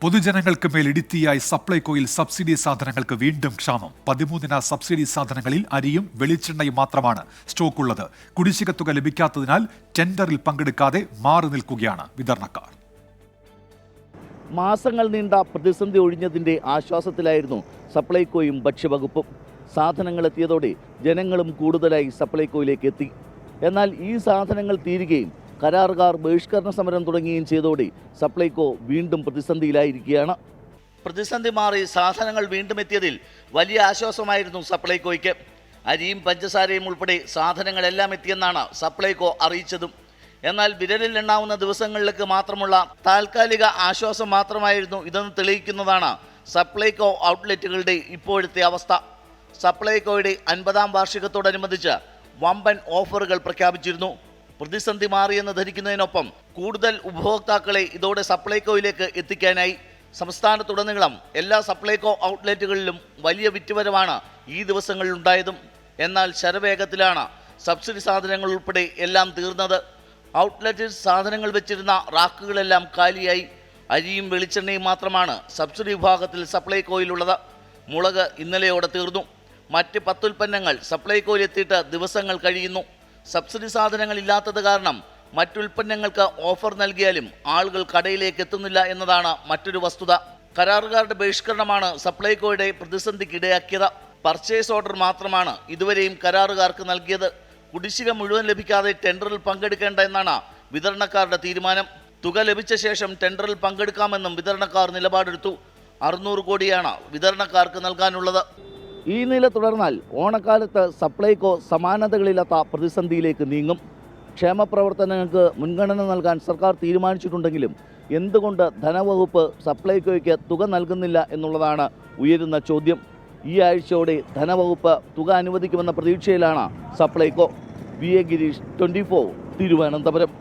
പൊതുജനങ്ങൾക്ക് മേൽ ഇടിത്തിയായി സപ്ലൈകോയിൽ സബ്സിഡി സാധനങ്ങൾക്ക് വീണ്ടും ക്ഷാമം. 13 സബ്സിഡി സാധനങ്ങളിൽ അരിയും വെളിച്ചെണ്ണയും മാത്രമാണ് സ്റ്റോക്കുള്ളത്. കുടിശ്ശിക തുക ലഭിക്കാത്തതിനാൽ ടെൻഡറിൽ പങ്കെടുക്കാതെ മാറി നിൽക്കുകയാണ് വിതരണക്കാർ. മാസങ്ങൾ നീണ്ട പ്രതിസന്ധി ഒഴിഞ്ഞതിന്റെ ആശ്വാസത്തിലായിരുന്നു സപ്ലൈകോയും ഭക്ഷ്യവകുപ്പും. സാധനങ്ങൾ എത്തിയതോടെ ജനങ്ങളും കൂടുതലായി സപ്ലൈകോയിലേക്ക് എത്തി. എന്നാൽ ഈ സാധനങ്ങൾ തീരുകയും കരാറുകാർ ബഹിഷ്കരണ സമരം തുടങ്ങുകയും ചെയ്തതോടെ സപ്ലൈകോ വീണ്ടും പ്രതിസന്ധിയിലായിരിക്കുകയാണ്. പ്രതിസന്ധി മാറി സാധനങ്ങൾ വീണ്ടും എത്തിയതിൽ വലിയ ആശ്വാസമായിരുന്നു സപ്ലൈകോയ്ക്ക്. അരിയും പഞ്ചസാരയും ഉൾപ്പെടെ സാധനങ്ങളെല്ലാം എത്തിയെന്നാണ് സപ്ലൈകോ അറിയിച്ചതും. എന്നാൽ വിരലിൽ എണ്ണാവുന്ന ദിവസങ്ങളിലേക്ക് മാത്രമുള്ള താൽക്കാലിക ആശ്വാസം മാത്രമായിരുന്നു ഇതെന്ന് തെളിയിക്കുന്നതാണ് സപ്ലൈകോ ഔട്ട്ലെറ്റുകളുടെ ഇപ്പോഴത്തെ അവസ്ഥ. സപ്ലൈകോയുടെ 50ാം വാർഷികത്തോടനുബന്ധിച്ച് വമ്പൻ ഓഫറുകൾ പ്രഖ്യാപിച്ചിരുന്നു. പ്രതിസന്ധി മാറിയെന്ന് ധരിക്കുന്നതിനൊപ്പം കൂടുതൽ ഉപഭോക്താക്കളെ ഇതോടെ സപ്ലൈകോയിലേക്ക് എത്തിക്കാനായി. സംസ്ഥാനത്തുടനീളം എല്ലാ സപ്ലൈകോ ഔട്ട്ലെറ്റുകളിലും വലിയ വിറ്റുവരവാണ് ഈ ദിവസങ്ങളിൽ ഉണ്ടായതും. എന്നാൽ ശരവേഗത്തിലാണ് സബ്സിഡി സാധനങ്ങൾ ഉൾപ്പെടെ എല്ലാം തീർന്നത്. ഔട്ട്ലെറ്റിൽ സാധനങ്ങൾ വെച്ചിരുന്ന റാക്കുകളെല്ലാം കാലിയായി. അരിയും വെളിച്ചെണ്ണയും മാത്രമാണ് സബ്സിഡി വിഭാഗത്തിൽ സപ്ലൈകോയിലുള്ളത്. മുളക് ഇന്നലെയോടെ തീർന്നു. മറ്റ് 10 ഉൽപ്പന്നങ്ങൾ സപ്ലൈകോയിൽ എത്തിയിട്ട് ദിവസങ്ങൾ കഴിയുന്നു. സബ്സിഡി സാധനങ്ങൾ ഇല്ലാത്തത് കാരണം മറ്റുൽപ്പന്നങ്ങൾക്ക് ഓഫർ നൽകിയാലും ആളുകൾ കടയിലേക്ക് എത്തുന്നില്ല എന്നതാണ് മറ്റൊരു വസ്തുത. കരാറുകാരുടെ ബഹിഷ്കരണമാണ് സപ്ലൈകോയുടെ പ്രതിസന്ധിക്കിടയാക്കിയത്. പർച്ചേസ് ഓർഡർ മാത്രമാണ് ഇതുവരെയും കരാറുകാർക്ക് നൽകിയത്. കുടിശ്ശിക മുഴുവൻ ലഭിക്കാതെ ടെൻഡറിൽ പങ്കെടുക്കേണ്ട എന്നാണ് വിതരണക്കാരുടെ തീരുമാനം. തുക ലഭിച്ച ശേഷം ടെൻഡറിൽ പങ്കെടുക്കാമെന്നും വിതരണക്കാർ നിലപാടെടുത്തു. 600 കോടിയാണ് വിതരണക്കാർക്ക് നൽകാനുള്ളത്. ഈ നില തുടർന്നാൽ ഓണക്കാലത്ത് സപ്ലൈകോ സമാനതകളില്ലാത്ത പ്രതിസന്ധിയിലേക്ക് നീങ്ങും. ക്ഷേമപ്രവർത്തനങ്ങൾക്ക് മുൻഗണന നൽകാൻ സർക്കാർ തീരുമാനിച്ചിട്ടുണ്ടെങ്കിലും എന്തുകൊണ്ട് ധനവകുപ്പ് സപ്ലൈകോയ്ക്ക് തുക നൽകുന്നില്ല എന്നുള്ളതാണ് ഉയരുന്ന ചോദ്യം. ഈ ആഴ്ചയോടെ ധനവകുപ്പ് തുക അനുവദിക്കുമെന്ന പ്രതീക്ഷയിലാണ് സപ്ലൈകോ. V A Girish, 24, Thiruvananthapuram.